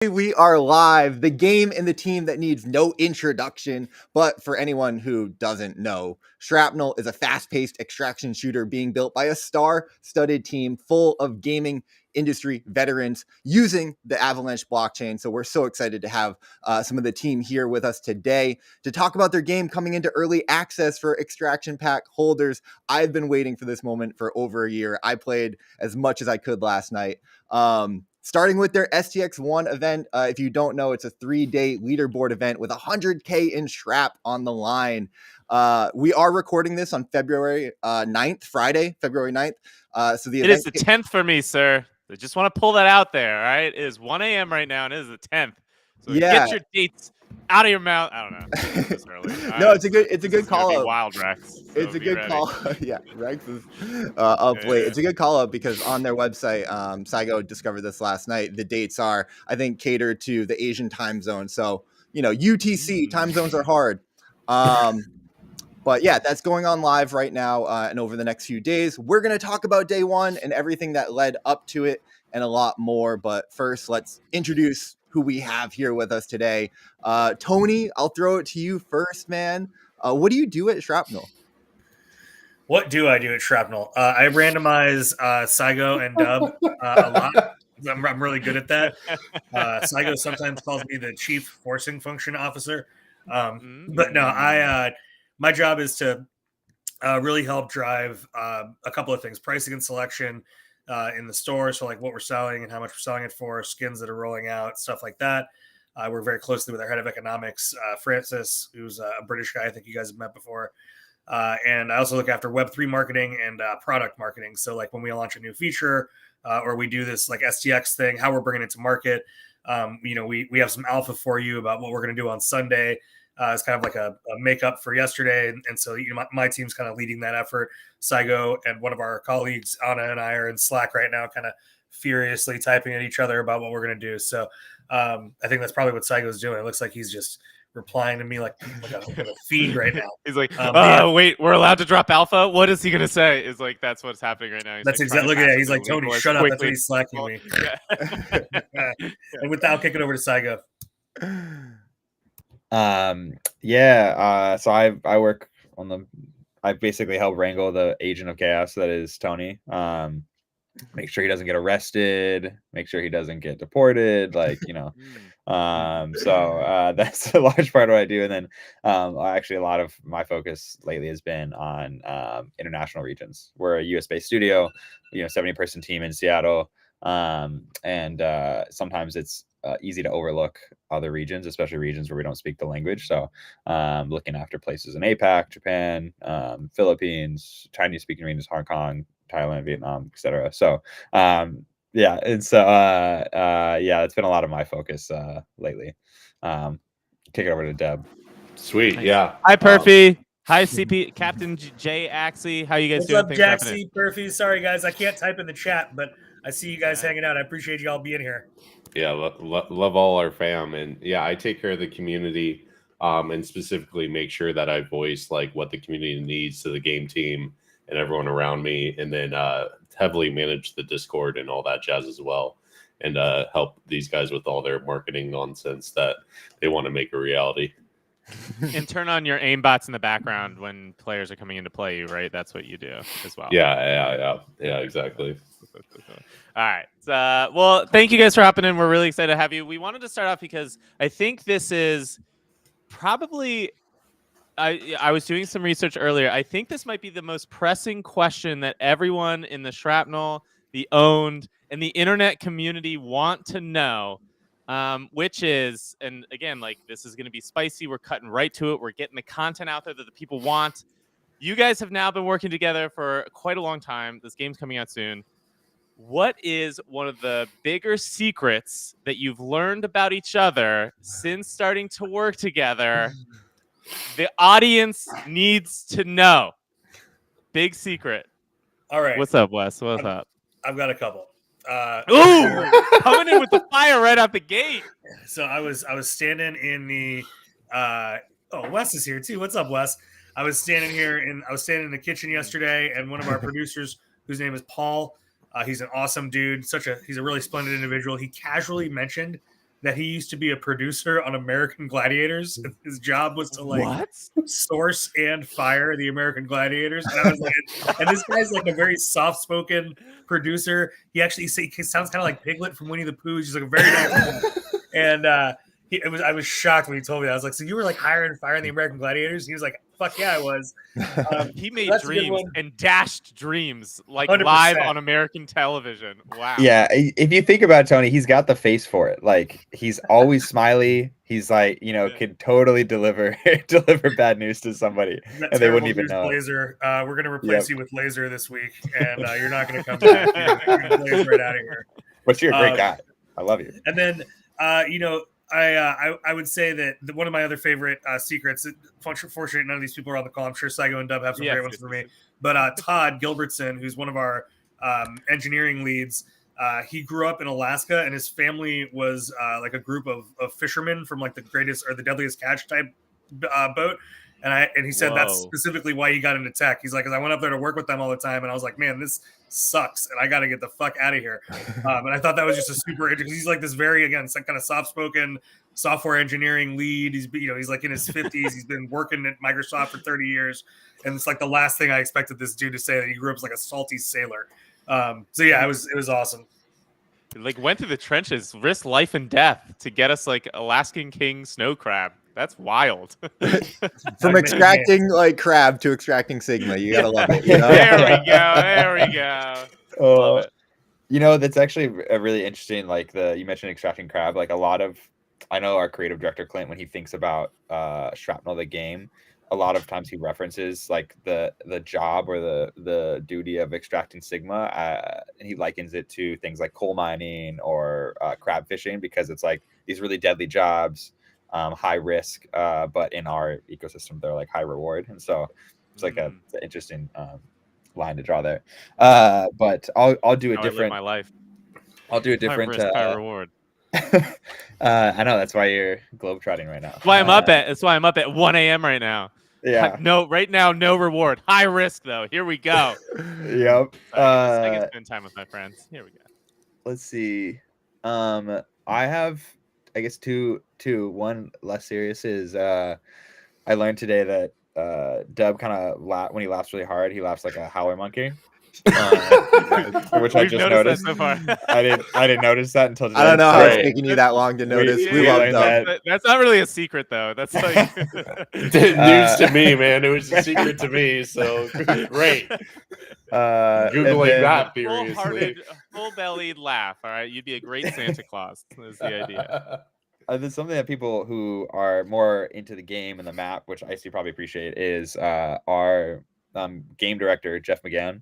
We are live. The game and the team that needs no introduction. But for anyone who doesn't know, Shrapnel is a fast-paced extraction shooter being built by a star-studded team full of gaming industry veterans using the Avalanche blockchain. So we're so excited to have some of the team here with us today to talk about their game coming into early access for extraction pack holders. I've been waiting for this moment for over a year. I played as much as I could last night. Starting with their STX1 event. If you don't know, it's a 3-day leaderboard event with 100K in Shrap on the line. We are recording this on February 9th, Friday, February 9th. So the event is the 10th for me, sir. I just want to pull that out there, all right? It is 1 a.m. right now, and it is the 10th. So get your dates out of your mouth. I don't know. It's early. No, it's a good call out. Wild Rex. So it's a good call. Yeah, Rex is up late. It's a good call out because on their website, Saigo discovered this last night. The dates are, I think, catered to the Asian time zone. So, UTC time zones are hard. But yeah, that's going on live right now. And over the next few days, we're going to talk about day one and everything that led up to it and a lot more. But first, let's introduce who we have here with us today. Tony, I'll throw it to you first, man. What do you do at Shrapnel? What do I do at Shrapnel? I randomize Saigo and Dub a lot. I'm really good at that. Saigo sometimes calls me the chief forcing function officer. But no, my job is to really help drive a couple of things: pricing and selection in the store. So like what we're selling and how much we're selling it for, skins that are rolling out, stuff like that. I work very closely with our head of economics, Francis, who's a British guy. I think you guys have met before. And I also look after Web3 marketing and product marketing. So like when we launch a new feature or we do this like STX thing, how we're bringing it to market. We have some alpha for you about what we're going to do on Sunday. It's kind of like a makeup for yesterday. And so my team's kind of leading that effort. Saigo and one of our colleagues, Anna, and I are in Slack right now, kind of furiously typing at each other about what we're going to do. So I think that's probably what Saigo's doing. It looks like he's just replying to me like a fiend right now. He's like, wait, we're allowed to drop alpha? What is he going to say? Is like, that's what's happening right now. He's that's like, exactly, look at that. He's like, Tony, shut up. That's what he's slacking me. And with that, I'll kick it over to Saigo. So I work on I basically help wrangle the agent of chaos that is Tony. Make sure he doesn't get arrested, make sure he doesn't get deported, so that's a large part of what I do. And then actually a lot of my focus lately has been on international regions. We're a US based studio, 70-person team in Seattle, and sometimes it's easy to overlook other regions, especially regions where we don't speak the language. So looking after places in APAC, Japan, Philippines, Chinese speaking regions, Hong Kong, Thailand, Vietnam, etc. So it's been a lot of my focus lately. Kick it over to Deb. Sweet. Nice. Yeah. Hi, Perfy. Hi, CP Captain J Axie. How you guys doing? What's up, Jaxie, Perfy? Sorry, guys, I can't type in the chat, but I see you guys hanging out. I appreciate you all being here. Yeah, love all our fam, and yeah, I take care of the community, and specifically make sure that I voice like what the community needs to the game team and everyone around me, and then heavily manage the Discord and all that jazz as well, and help these guys with all their marketing nonsense that they want to make a reality. And turn on your aimbots in the background when players are coming in to play you, right? That's what you do as well. Yeah, exactly. All right. Well, thank you guys for hopping in. We're really excited to have you. We wanted to start off because I think this is probably, I was doing some research earlier. I think this might be the most pressing question that everyone in the Shrapnel, the Owned, and the internet community want to know. Which is, and again, like this is going to be spicy. We're cutting right to it. We're getting the content out there that the people want. You guys have now been working together for quite a long time. This game's coming out soon. What is one of the bigger secrets that you've learned about each other since starting to work together? The audience needs to know. Big secret. All right. What's up, Wes? What's up? I've got a couple. Coming in with the fire right out the gate. So I was standing in the Wes is here too. What's up, Wes? I was standing in the kitchen yesterday, and one of our producers, whose name is Paul, he's an awesome dude. He's a really splendid individual. He casually mentioned that he used to be a producer on American Gladiators. His job was to like source and fire the American Gladiators. And I was like, and this guy's like a very soft-spoken producer. He sounds kind of like Piglet from Winnie the Pooh. He's like a very nice guy. And I was shocked when he told me that. I was like, so you were like hiring and firing the American Gladiators? He was like, fuck yeah, I was. He made dreams and dashed dreams like 100%. live on American television. Wow. Yeah, if you think about it, Tony, he's got the face for it. Like he's always smiley. He's like, could totally deliver bad news to somebody, and they wouldn't even know. Laser, we're gonna replace you with Laser this week, and you're not gonna come back. You're gonna blaze right out of here. But you're a great guy. I love you. And then, I would say that one of my other favorite secrets. Fortunately, none of these people are on the call. I'm sure Saigo and Dub have some great ones for me. But Todd Gilbertson, who's one of our engineering leads, he grew up in Alaska, and his family was like a group of fishermen from like the greatest or the deadliest catch type boat. And he said that's specifically why he got into tech. He's like, because I went up there to work with them all the time, and I was like, man, this sucks, and I got to get the fuck out of here. And I thought that was just a super interesting. He's like this very kind of soft-spoken software engineering lead. He's like in his 50s. He's been working at Microsoft for 30 years, and it's like the last thing I expected this dude to say, that he grew up as like a salty sailor. So yeah, it was awesome. Like went through the trenches, risked life and death to get us like Alaskan king snow crab. That's wild. From extracting like crab to extracting Sigma, you gotta love it. There we go. Love it. That's actually a really interesting. Like you mentioned extracting crab. Like I know our creative director Clint, when he thinks about Shrapnel the game, a lot of times he references like the job or the duty of extracting Sigma, and he likens it to things like coal mining or crab fishing, because it's like these really deadly jobs. High risk, but in our ecosystem, they're like high reward. And so it's like an interesting line to draw there. But I'll do a different. My life. I'll do a different. High risk, high reward. I know that's why you're globetrotting right now. That's why I'm up at 1 a.m. right now. Yeah. Right now, no reward. High risk though. Here we go. Yep. I can spend time with my friends. Here we go. Let's see. I have, I guess two. One less serious is I learned today that Dub kind of when he laughs really hard, he laughs like a howler monkey. Which I just noticed. So far. I didn't notice that until today. I don't know how it's taking you that long to notice. We love that. That's not really a secret though. That's like news to me, man. It was a secret to me. So great. Googling that furiously. Full-bellied laugh. All right, you'd be a great Santa Claus. Is the idea. There's something that people who are more into the game and the map, which Icy probably appreciate, is our game director Jeff McGann.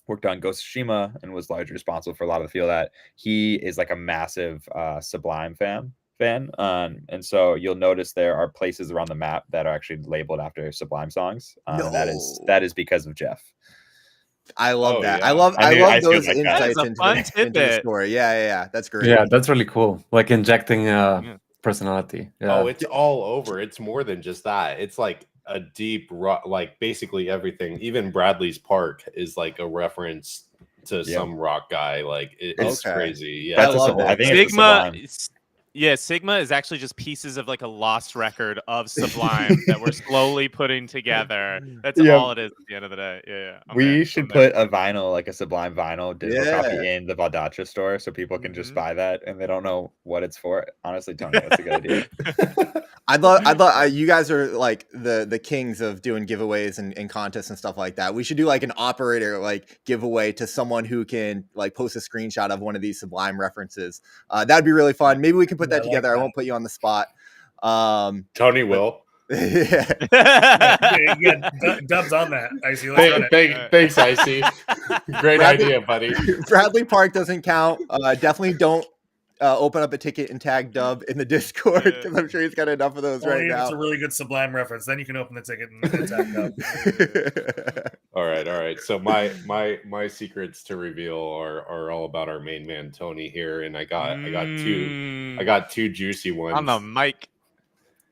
Worked on Ghost of Tsushima and was largely responsible for a lot of the feel that he is like a massive Sublime fan. And so you'll notice there are places around the map that are actually labeled after Sublime songs. That is because of Jeff. I love that. Yeah. I love those like insights into the story. Yeah. That's great. Yeah, that's really cool. Like injecting personality. Yeah. Oh, it's all over. It's more than just that. It's like a deep rock, like basically everything. Even Bradley's Park is like a reference to some rock guy. Like it's crazy. Yeah, I love that. I think Sigma. Sigma is actually just pieces of like a lost record of Sublime that we're slowly putting together. That's all it is at the end of the day. Yeah. We should put a vinyl, like a Sublime vinyl digital copy in the Valdacha store so people can just buy that and they don't know what it's for. Honestly, Tony, that's a good idea. I'd love you guys are like the kings of doing giveaways and contests and stuff like that. We should do like an operator like giveaway to someone who can like post a screenshot of one of these Sublime references. That'd be really fun. Maybe we can put that together. I won't put you on the spot. Tony will. Yeah, Dub's on that. Icy, thanks, Icy. Great idea, buddy. Bradley Park doesn't count. Definitely don't open up a ticket and tag Dub in the Discord because I'm sure he's got enough of those right now. It's a really good Sublime reference. Then you can open the ticket and tag Dub. All right. So my secrets to reveal are all about our main man Tony here, and I got two juicy ones on the mic.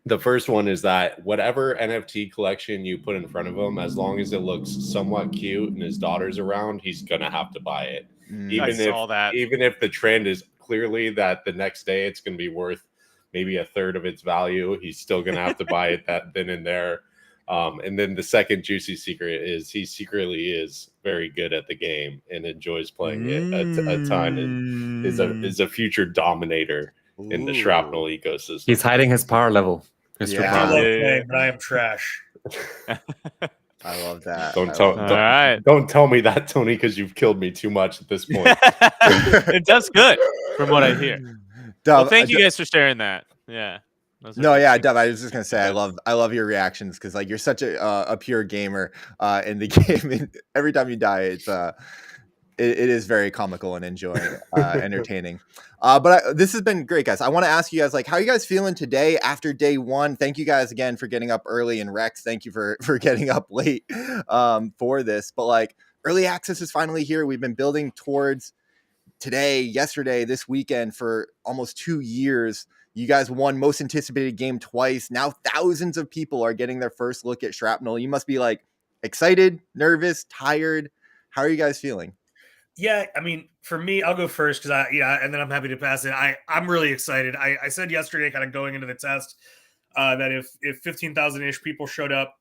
The first one is that whatever NFT collection you put in front of him, as long as it looks somewhat cute and his daughter's around, he's gonna have to buy it. Even if the trend is clearly that the next day it's going to be worth maybe a third of its value. He's still going to have to buy it then and there. And then the second juicy secret is he secretly is very good at the game and enjoys playing it a ton, and is a future dominator in the Shrapnel ecosystem. He's hiding his power level. Mr. Yeah. I Prime. love playing, but I am trash. I love that. Don't tell me that, Tony, because you've killed me too much at this point. It does good from what I hear. Dub, Well, thank you guys for sharing that. Yeah. No, yeah, Dub. I was just gonna say I love your reactions because like you're such a pure gamer in the game, and every time you die, it is very comical and entertaining. But this has been great, guys. I want to ask you guys, like, how are you guys feeling today after day one? Thank you guys again for getting up early, and Rex, thank you for getting up late for this. But like, early access is finally here. We've been building towards today, yesterday, this weekend for almost 2 years. You guys won most anticipated game twice. Now thousands of people are getting their first look at Shrapnel. You must be like excited, nervous, tired. How are you guys feeling? Yeah, I mean, for me, I'll go first because and then I'm happy to pass it. I'm really excited. I said yesterday, kind of going into the test, that if 15,000-ish people showed up,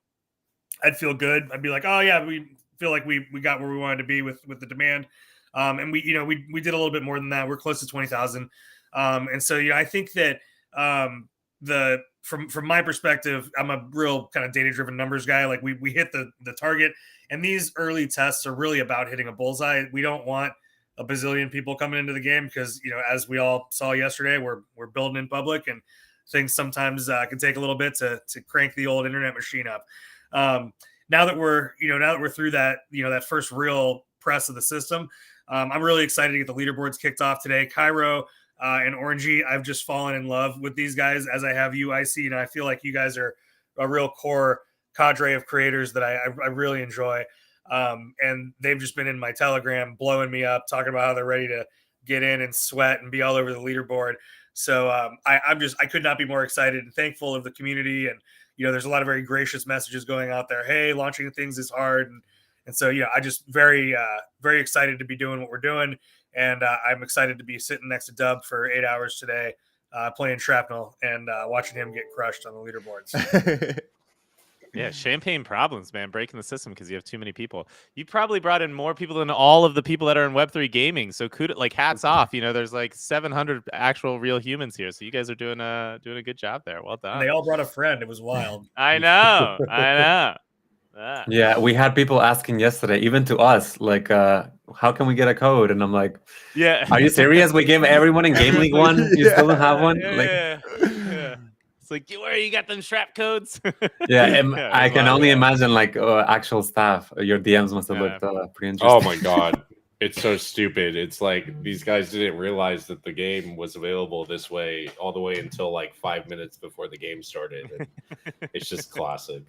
I'd feel good. I'd be like, oh yeah, we feel like we got where we wanted to be with the demand. And we did a little bit more than that. We're close to 20,000. And so, I think that from my perspective, I'm a real kind of data-driven numbers guy. Like we hit the target, and these early tests are really about hitting a bullseye. We don't want a bazillion people coming into the game because, as we all saw yesterday, we're building in public, and things sometimes can take a little bit to crank the old internet machine up. Now that we're through that, that first real press of the system, I'm really excited to get the leaderboards kicked off today. Cairo and Orangey, I've just fallen in love with these guys, as I have you, IC. I feel like you guys are a real core cadre of creators that I really enjoy. And they've just been in my Telegram blowing me up, talking about how they're ready to get in and sweat and be all over the leaderboard. So I could not be more excited and thankful of the community. And, there's a lot of very gracious messages going out there. Hey, launching things is hard. And so, I just very, very excited to be doing what we're doing. And I'm excited to be sitting next to Dub for 8 hours today, playing Shrapnel and watching him get crushed on the leaderboards. Yeah, champagne problems, man, breaking the system because you have too many people. You probably brought in more people than all of the people that are in Web3 gaming. So hats off. There's like 700 actual real humans here. So you guys are doing a good job there. Well done. And they all brought a friend. It was wild. I know. Yeah, we had people asking yesterday, even to us, like, how can we get a code? And I'm like, yeah, are you serious? We gave everyone in Game League one. You still don't have one? Yeah. It's like, where you got them Shrap codes? Yeah, I can only imagine like actual staff. Your DMs must have looked pretty interesting. Oh my god, it's so stupid. It's like these guys didn't realize that the game was available this way all the way until like 5 minutes before the game started. And it's just classic.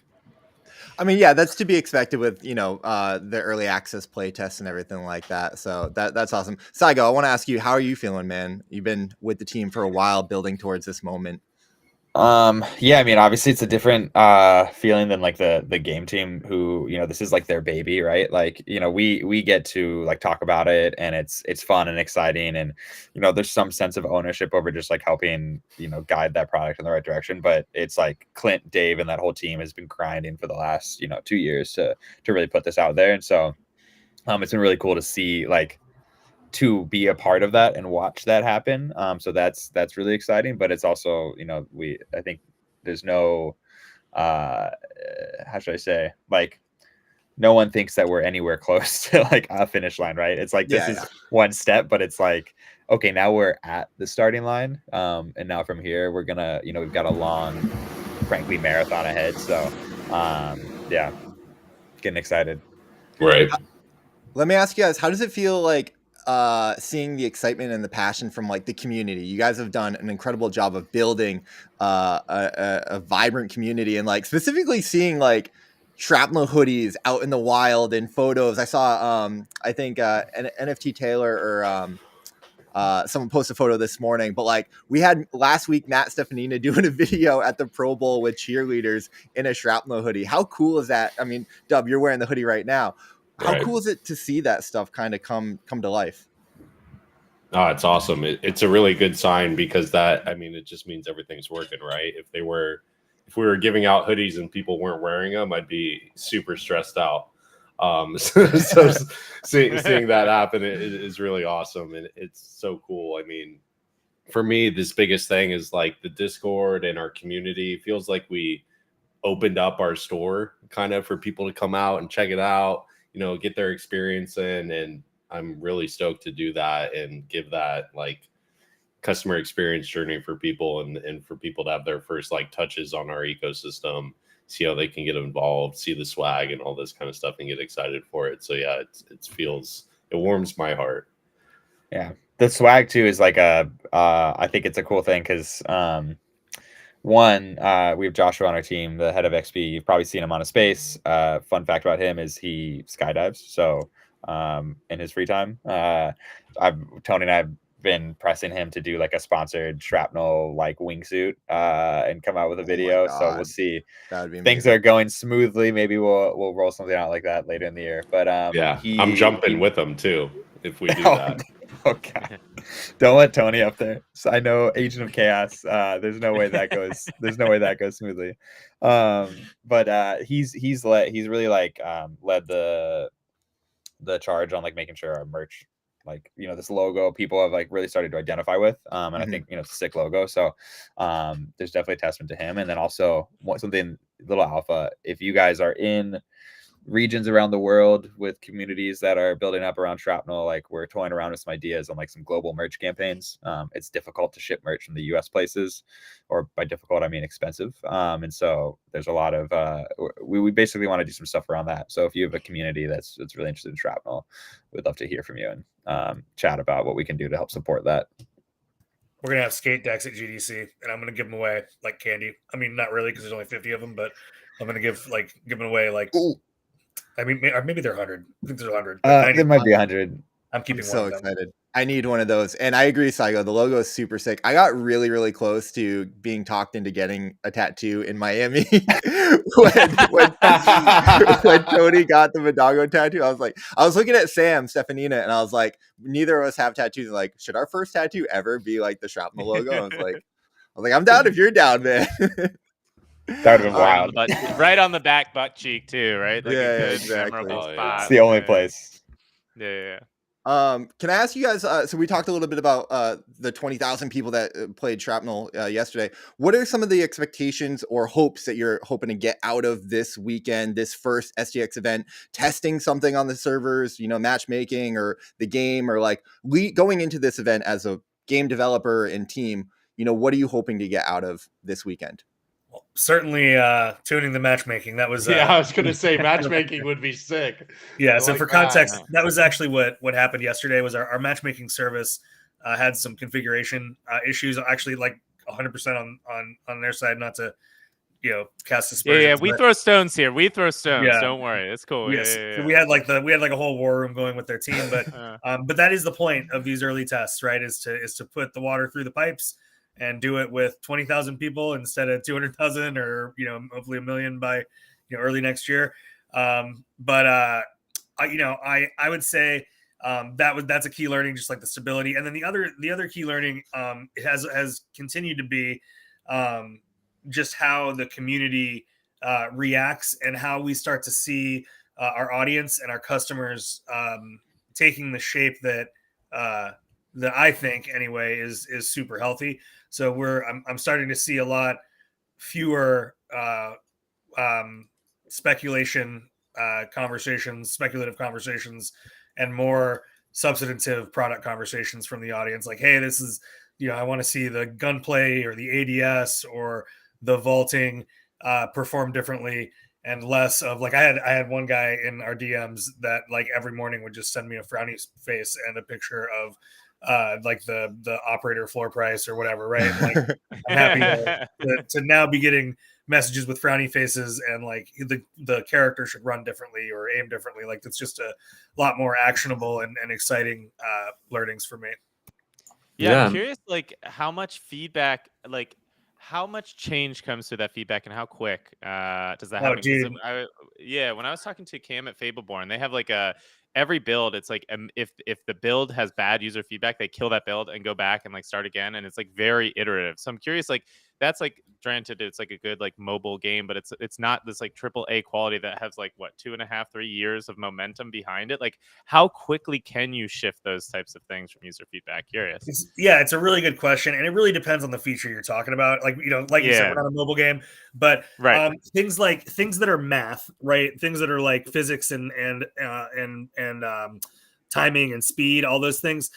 I mean, yeah, that's to be expected with, the early access play tests and everything like that. So that's awesome. Saigo, I want to ask you, how are you feeling, man? You've been with the team for a while building towards this moment. Yeah, I mean, obviously it's a different feeling than like the game team who, this is like their baby, right? Like, we get to like talk about it, and it's fun and exciting, and there's some sense of ownership over just like helping, guide that product in the right direction. But it's like Clint, Dave, and that whole team has been grinding for the last 2 years to really put this out there. And so it's been really cool to see, like, to be a part of that and watch that happen. So that's really exciting, but it's also, I think there's no, how should I say, like, no one thinks that we're anywhere close to like a finish line, right? It's like, this is one step, but it's like, okay, now we're at the starting line. And now from here, we're gonna, we've got a long, frankly, marathon ahead. So yeah, getting excited. Right. Let me ask you guys, how does it feel like seeing the excitement and the passion from like the community? You guys have done an incredible job of building a vibrant community, and like specifically seeing like Shrapnel hoodies out in the wild and photos. I saw I think an NFT Taylor or someone posted a photo this morning, but like we had last week Matt Stefanina doing a video at the Pro Bowl with cheerleaders in a Shrapnel hoodie. How cool is that? I mean, Dub, you're wearing the hoodie right now. How cool is it to see that stuff kind of come to life? Oh, it's awesome. It's a really good sign because that, I mean, it just means everything's working, right? If we were giving out hoodies and people weren't wearing them, I'd be super stressed out. So seeing that happen is really awesome, and it's so cool. I mean, for me, this biggest thing is like the Discord and our community. It feels like we opened up our store kind of for people to come out and check it out, get their experience in. And I'm really stoked to do that and give that like customer experience journey for people and for people to have their first like touches on our ecosystem, see how they can get involved, see the swag and all this kind of stuff and get excited for it. So yeah, it warms my heart. Yeah. The swag too is like I think it's a cool thing because one, we have Joshua on our team, the head of XP. You've probably seen him on a space. Fun fact about him is he skydives. So in his free time, Tony and I have been pressing him to do like a sponsored Shrapnel like wingsuit and come out with a video. So we'll see. That'd be things are going smoothly. Maybe we'll roll something out like that later in the year. But yeah, I'm jumping with him too if we do that. Okay. Don't let Tony up there. So I know Agent of Chaos. There's no way that goes. There's no way that goes smoothly. But he's really like led the charge on like making sure our merch, like this logo, people have like really started to identify with. And I think it's a sick logo. So there's definitely a testament to him. And then also something little alpha. If you guys are in regions around the world with communities that are building up around Shrapnel, like we're toying around with some ideas on like some global merch campaigns. It's difficult to ship merch from the US places, or by difficult I mean expensive, and so there's a lot of we basically want to do some stuff around that. So if you have a community that's really interested in Shrapnel, we'd love to hear from you and chat about what we can do to help support that. We're gonna have skate decks at GDC, and I'm gonna give them away like candy. I mean, not really because there's only 50 of them, but I'm gonna give them away like. Ooh. I mean, maybe they're 100. I think there's 100. There might be 100. I'm keeping one so excited. I need one of those. And I agree, Saigo. The logo is super sick. I got really, really close to being talked into getting a tattoo in Miami when Tony got the Vidago tattoo. I was looking at Sam, Stefanina, and I was like, neither of us have tattoos. Like, should our first tattoo ever be like the Shrapnel logo? I was like, I'm down if you're down, man. That would have been wild. Right on the back butt cheek too, right? Like yeah, exactly. It's the only place. Yeah. Can I ask you guys? So we talked a little bit about the 20,000 people that played Shrapnel yesterday. What are some of the expectations or hopes that you're hoping to get out of this weekend, this first STX event? Testing something on the servers, matchmaking or the game, or like going into this event as a game developer and team. What are you hoping to get out of this weekend? Certainly tuning the matchmaking. That was I was going to say matchmaking would be sick. Yeah, so for context, that was actually what happened yesterday. Was our matchmaking service had some configuration issues, actually like 100% on their side, not to cast aspersions. Yeah, we throw stones here. We throw stones. Yeah. Don't worry, it's cool. Yes. Yeah. So we had like a whole war room going with their team, but that is the point of these early tests, right? Is to put the water through the pipes and do it with 20,000 people instead of 200,000 or, hopefully 1 million by, early next year. I would say that's a key learning, just like the stability. And then the other key learning has continued to be just how the community reacts and how we start to see our audience and our customers taking the shape that I think anyway is super healthy. So I'm starting to see a lot fewer speculative conversations, and more substantive product conversations from the audience. Like, hey, this is, I want to see the gunplay or the ADS or the vaulting perform differently, and less of like I had one guy in our DMs that like every morning would just send me a frowny face and a picture of like the operator floor price or whatever, right? Like, I'm happy to now be getting messages with frowny faces and like the character should run differently or aim differently. Like, it's just a lot more actionable and exciting learnings for me. Yeah, I'm curious, like how much feedback, like how much change comes through that feedback, and how quick does that happen? Dude. When I was talking to Cam at Fableborn, they have like a every build, it's like if the build has bad user feedback, they kill that build and go back and like start again, and it's like very iterative. So I'm curious, like that's like granted, it's like a good like mobile game, but it's not this like triple A quality that has like what 2.5, 3 years of momentum behind it. Like how quickly can you shift those types of things from user feedback? Curious. It's a really good question, and it really depends on the feature you're talking about. Like like you said, we're not a mobile game, but right. Things that are math, right? Things that are like physics and timing and speed, all those things.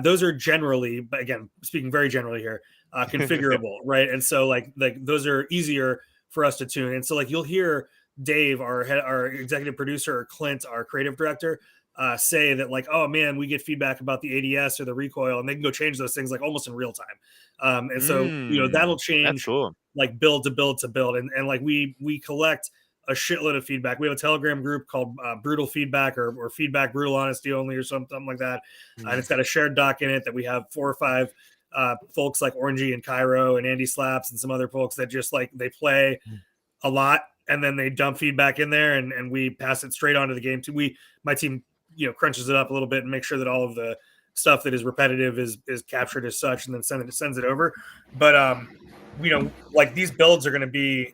Those are generally, but again, speaking very generally here, configurable, right? And so like those are easier for us to tune. And so like you'll hear Dave, our executive producer, or Clint, our creative director, say that like, oh man, we get feedback about the ADS or the recoil, and they can go change those things like almost in real time. And so that'll change cool. like build to build to build, and like we collect a shitload of feedback. We have a Telegram group called Brutal Feedback or Feedback Brutal Honesty Only or something like that, and it's got a shared doc in it that we have 4 or 5 folks like Orangey and Cairo and Andy Slaps and some other folks that just like they play a lot and then they dump feedback in there and we pass it straight onto the game too. My team crunches it up a little bit and make sure that all of the stuff that is repetitive is captured as such, and then sends it over. But like these builds are going to be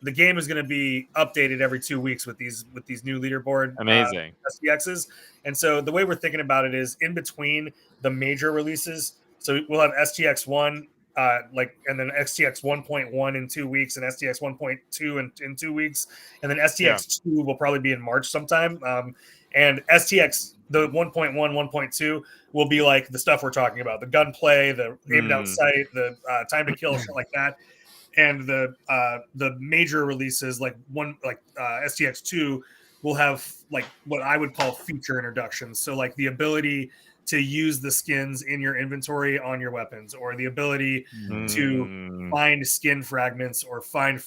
the game is going to be updated every 2 weeks with these new leaderboard amazing STXs. And so the way we're thinking about it is in between the major releases. So we'll have STX1 and then STX 1.1 in 2 weeks and STX 1.2 in 2 weeks. And then STX 2 will probably be in March sometime. And STX, the 1.1, 1.2 will be like the stuff we're talking about, the gunplay, the aim down sight, the time to kill, shit like that. And the major releases like STX 2 will have like what I would call feature introductions. So like the ability to use the skins in your inventory on your weapons, or the ability to find skin fragments or find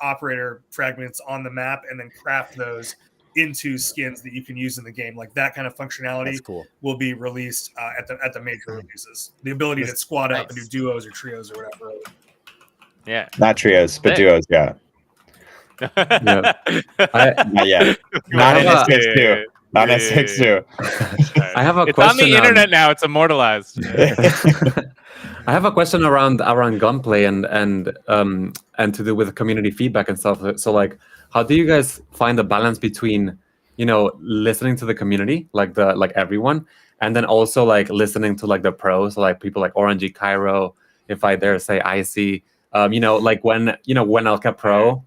operator fragments on the map and then craft those into skins that you can use in the game. Like that kind of functionality will be released at the major releases. The ability to squad up and do duos or trios or whatever. Yeah. Not trios, but duos, yeah. Not yet. Not in STX2. Not in STX2. I have a it's question. On the internet now. It's immortalized. I have a question around gunplay and to do with community feedback and stuff. So like, how do you guys find the balance between, listening to the community, like everyone, and then also like listening to like the pros, so like people like Orangey, Cairo, if I dare say Icy, like when Elka Pro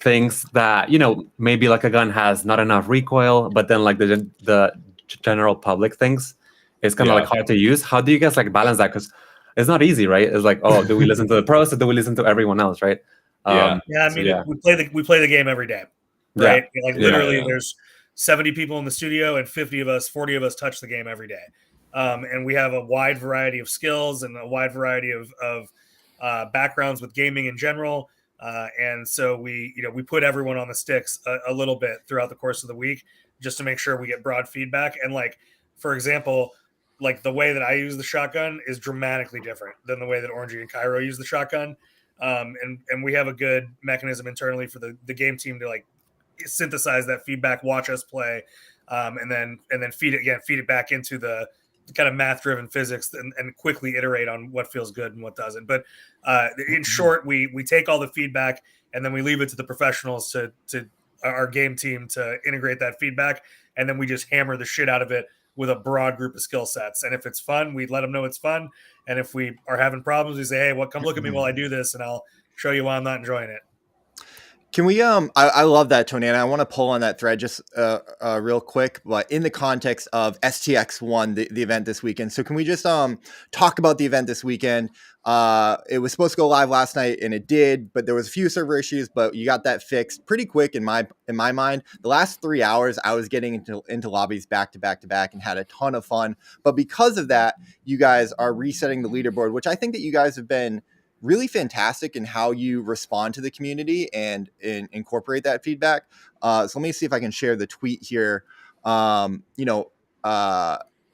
thinks that maybe like a gun has not enough recoil, but then like the general public thinks it's kind of like hard to use. How do you guys like balance that? Because it's not easy, right? It's like, oh, do we listen to the pros or do we listen to everyone else, right? We play the game every day, right? Like literally, there's 70 people in the studio and 40 of us touch the game every day, and we have a wide variety of skills and a wide variety of backgrounds with gaming in general. And so we put everyone on the sticks a little bit throughout the course of the week just to make sure we get broad feedback. And like, for example, like the way that I use the shotgun is dramatically different than the way that Orangey and Cairo use the shotgun. And we have a good mechanism internally for the game team to like synthesize that feedback, watch us play, and then feed it back into the kind of math driven physics and quickly iterate on what feels good and what doesn't. But in short, we take all the feedback and then we leave it to the professionals to our game team to integrate that feedback. And then we just hammer the shit out of it with a broad group of skill sets. And if it's fun, we let them know it's fun. And if we are having problems, we say, hey, well, come look at me while I do this and I'll show you why I'm not enjoying it. Can we, I love that, Tony, and I want to pull on that thread just real quick, but in the context of STX1, the event this weekend. So can we just talk about the event this weekend? It was supposed to go live last night and it did, but there was a few server issues, but you got that fixed pretty quick in my mind. The last 3 hours, I was getting into lobbies back to back and had a ton of fun. But because of that, you guys are resetting the leaderboard, which I think that you guys have been really fantastic in how you respond to the community and incorporate that feedback. So let me see if I can share the tweet here.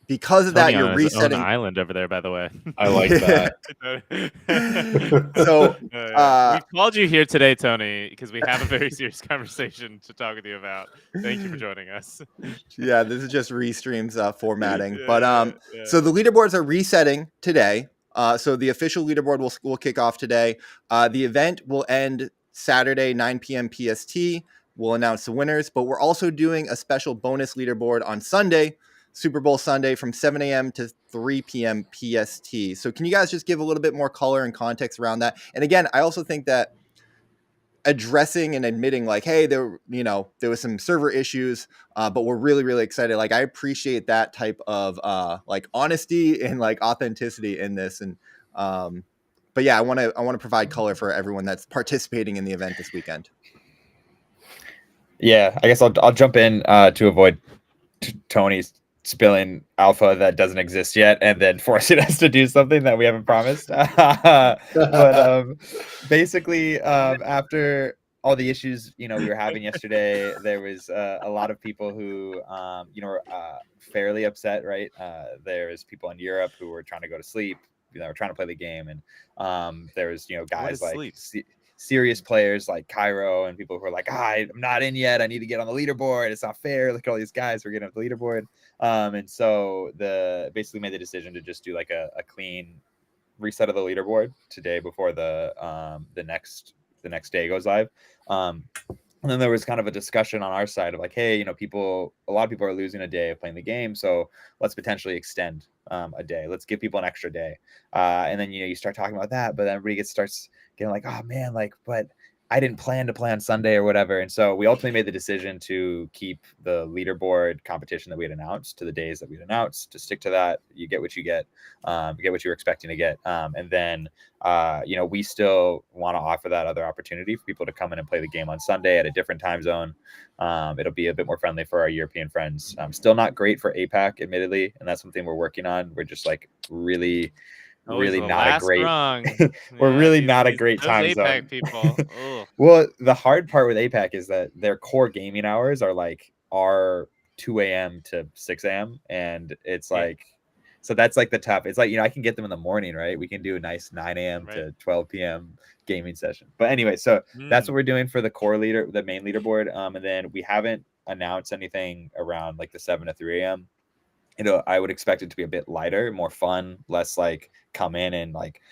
because of that, Tony you're on his own resetting. island over there, by the way. I like that. So we've called you here today, Tony, because we have a very serious conversation to talk with you about. Thank you for joining us. yeah, this is just restreams formatting. Yeah, But yeah. so the leaderboards are resetting today. So the official leaderboard will kick off today. The event will end Saturday 9 p.m. PST. We'll announce the winners, but we're also doing a special bonus leaderboard on Sunday, Super Bowl Sunday, from 7 a.m. to 3 p.m. PST. So can you guys just give a little bit more color and context around that? And again, I also think that addressing and admitting like, hey, there was some server issues, but we're really, really excited. Like, I appreciate that type of like honesty and like authenticity in this. And but yeah, I want to provide color for everyone that's participating in the event this weekend. Yeah, I guess I'll jump in to avoid Tony spilling alpha that doesn't exist yet and then forcing us to do something that we haven't promised. But basically, after all the issues we were having yesterday, there was a lot of people who were fairly upset, right? There was people in Europe who were trying to go to sleep, were trying to play the game, and there was guys like serious players like Cairo and people who are like, I'm not in yet. I need to get on the leaderboard. It's not fair. Look at all these guys who are getting on the leaderboard. And so basically made the decision to just do like a clean reset of the leaderboard today before the next day goes live. And then there was kind of a discussion on our side of like, hey, a lot of people are losing a day of playing the game, so let's potentially extend a day. Let's give people an extra day. And then you start talking about that, but then everybody starts getting like, oh man, like, but I didn't plan to play on Sunday or whatever. And so we ultimately made the decision to keep the leaderboard competition that we had announced to the days that we had announced, to stick to that. You get what you get. You get what you were expecting to get. And then, we still want to offer that other opportunity for people to come in and play the game on Sunday at a different time zone. It'll be a bit more friendly for our European friends. Still not great for APAC, admittedly. And that's something we're working on. We're just like really not a great we're really not a great time APAC zone. People. Well, the hard part with APAC is that their core gaming hours are like 2 a.m. to 6 a.m. and it's like so that's like the top. It's like I can get them in the morning, right? We can do a nice 9 a.m. to 12 p.m. gaming session. But anyway, so that's what we're doing for the main leaderboard. And then we haven't announced anything around like the 7 to 3 a.m. I would expect it to be a bit lighter, more fun, less like come in and like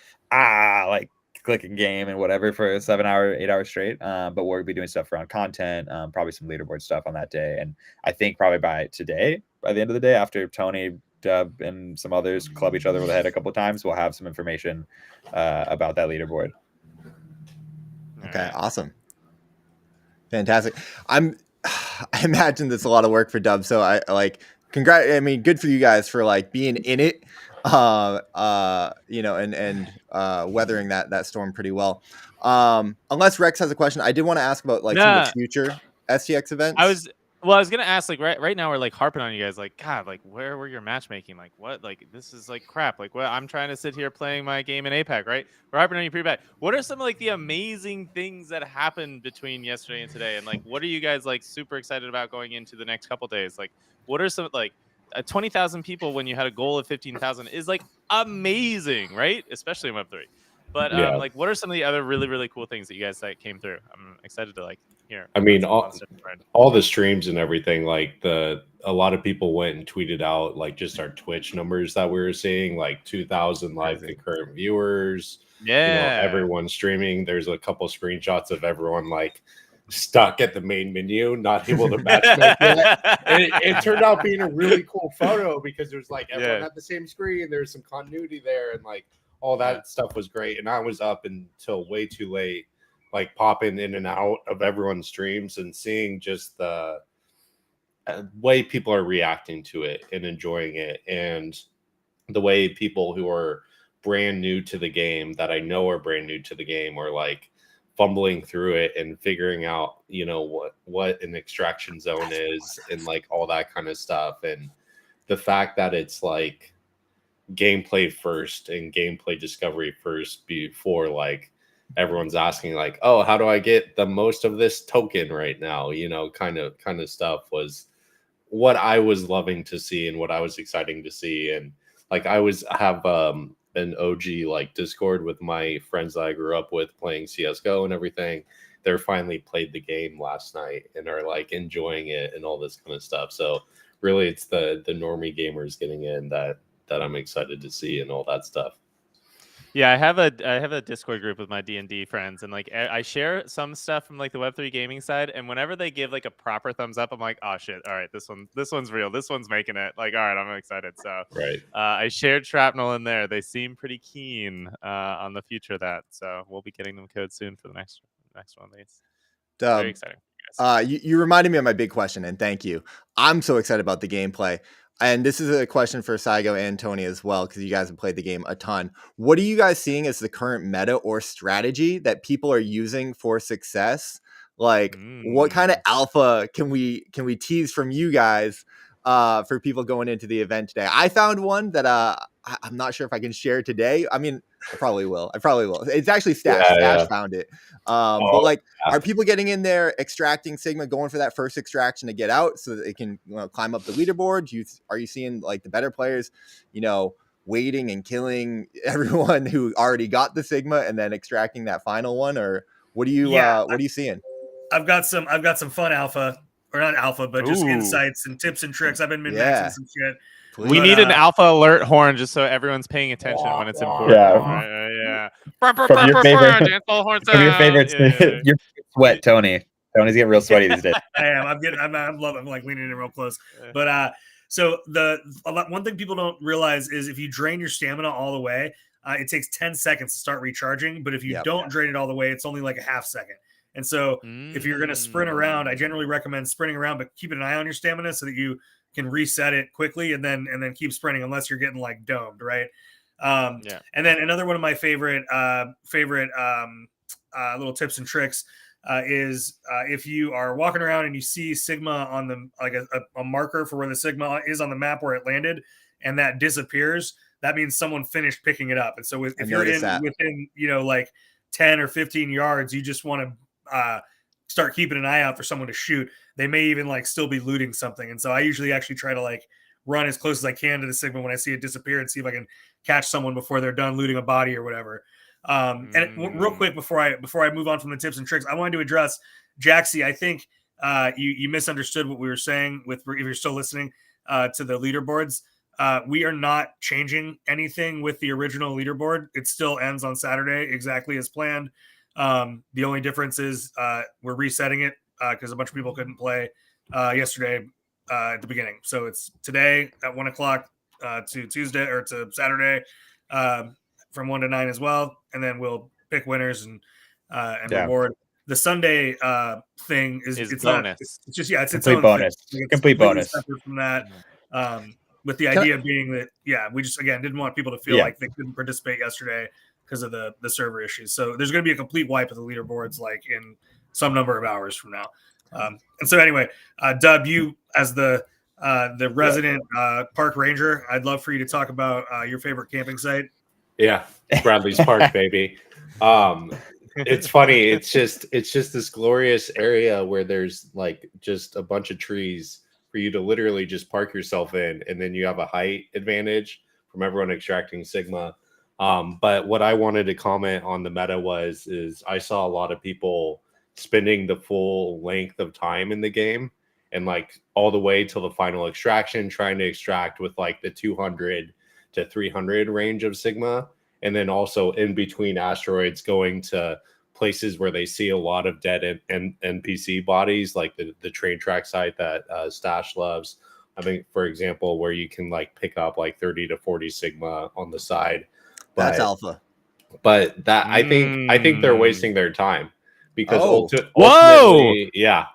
clicking game and whatever for 8 hours straight. But we'll be doing stuff around content, probably some leaderboard stuff on that day. And I think probably by the end of the day, after Tony, Dub, and some others club each other over the head a couple of times, we'll have some information about that leaderboard. Okay, awesome. Fantastic. I imagine that's a lot of work for Dub. So good for you guys for like being in it, and weathering that storm pretty well. Unless Rex has a question, I did want to ask about some of the future STX events. I was gonna ask, like, right now we're like harping on you guys, like, God, like, where were your matchmaking? Like, what? Like, this is like crap. Like, what? I'm trying to sit here playing my game in APAC, right? We're harping on you pretty bad. What are some of like the amazing things that happened between yesterday and today? And like, what are you guys like super excited about going into the next couple days? Like, what are some like 20,000 people when you had a goal of 15,000 is like amazing, right? Especially in Web3. But like, what are some of the other really, really cool things that you guys like came through? I'm excited to like hear. I mean, all the streams and everything, like a lot of people went and tweeted out like just our Twitch numbers that we were seeing, like 2,000 live concurrent viewers. Yeah, everyone streaming. There's a couple screenshots of everyone like stuck at the main menu, not able to matchmake it. And it turned out being a really cool photo because there's like everyone had the same screen. There's some continuity there, and like all that stuff was great. And I was up until way too late, like popping in and out of everyone's streams and seeing just the way people are reacting to it and enjoying it, and the way people who are brand new to the game, that I know are brand new to the game, are like fumbling through it and figuring out, what an extraction zone is and like all that kind of stuff. And the fact that it's like gameplay first and gameplay discovery first before like everyone's asking like, oh, how do I get the most of this token right now? Kind of stuff was what I was loving to see and what I was exciting to see. And like I have an OG like Discord with my friends that I grew up with playing CS:GO and everything. They're finally played the game last night and are like enjoying it and all this kind of stuff. So really, it's the normie gamers getting in that I'm excited to see and all that stuff. Yeah, I have a Discord group with my D&D friends, and like I share some stuff from like the Web3 gaming side, and whenever they give like a proper thumbs up, I'm like, oh shit, all right, this one's real, this one's making it. Like, all right, I'm excited. So Right. I shared Shrapnel in there. They seem pretty keen on the future of that, so we'll be getting them code soon for the next one. It's very exciting. You reminded me of my big question, and thank you. I'm so excited about the gameplay. And this is a question for Saigo and Tony as well, because you guys have played the game a ton. What are you guys seeing as the current meta or strategy that people are using for success? Like, what kind of alpha can we tease from you guys for people going into the event today? I found one that I'm not sure if I can share today. I mean, I probably will. It's actually Stash. Stash found it. But like, are people getting in there, extracting Sigma, going for that first extraction to get out so that they can climb up the leaderboard? Are you seeing like the better players, waiting and killing everyone who already got the Sigma and then extracting that final one? Or what are you seeing? I've got some fun alpha, or not alpha, but just insights and tips and tricks. I've been min-maxing some shit. We need an alpha alert horn just so everyone's paying attention when it's important. Yeah. From your favorite, your sweat, Tony. Tony's getting real sweaty these days. I am. I'm like leaning in real close. But so one thing people don't realize is if you drain your stamina all the way, it takes 10 seconds to start recharging. But if you don't drain it all the way, it's only like a half second. And so if you're going to sprint around, I generally recommend sprinting around, but keeping an eye on your stamina so that you can reset it quickly and then keep sprinting unless you're getting like domed, right? And then another one of my favorite little tips and tricks is if you are walking around and you see Sigma on the like a marker for where the Sigma is on the map where it landed, and that disappears, that means someone finished picking it up. And so if you're within like 10 or 15 yards, you just want to start keeping an eye out for someone to shoot. They may even like still be looting something. And so I usually actually try to like run as close as I can to the Sigma when I see it disappear and see if I can catch someone before they're done looting a body or whatever. And real quick before I move on from the tips and tricks, I wanted to address Jaxie. I think you misunderstood what we were saying if you're still listening to the leaderboards. We are not changing anything with the original leaderboard. It still ends on Saturday exactly as planned. The only difference is we're resetting it because a bunch of people couldn't play yesterday at the beginning. So it's today at 1:00 to Tuesday or to Saturday from 1 to 9 as well. And then we'll pick winners and reward. The Sunday thing is it's bonus. It's just it's complete bonus. Complete bonus from that. With the idea being that we just again didn't want people to feel like they couldn't participate yesterday because of the server issues. So there's going to be a complete wipe of the leaderboards like in some number of hours from now. And so anyway, Dub, you as the resident park ranger, I'd love for you to talk about your favorite camping site. Yeah, Bradley's Park, baby. It's funny. It's just this glorious area where there's like just a bunch of trees for you to literally just park yourself in, and then you have a height advantage from everyone extracting Sigma. But what I wanted to comment on the meta is I saw a lot of people spending the full length of time in the game and like all the way till the final extraction, trying to extract with like the 200 to 300 range of Sigma. And then also in between asteroids going to places where they see a lot of dead NPC bodies, like the train track site that Stash loves. I think, for example, where you can like pick up like 30 to 40 Sigma on the side. That's alpha. But that I think they're wasting their time because ultimately,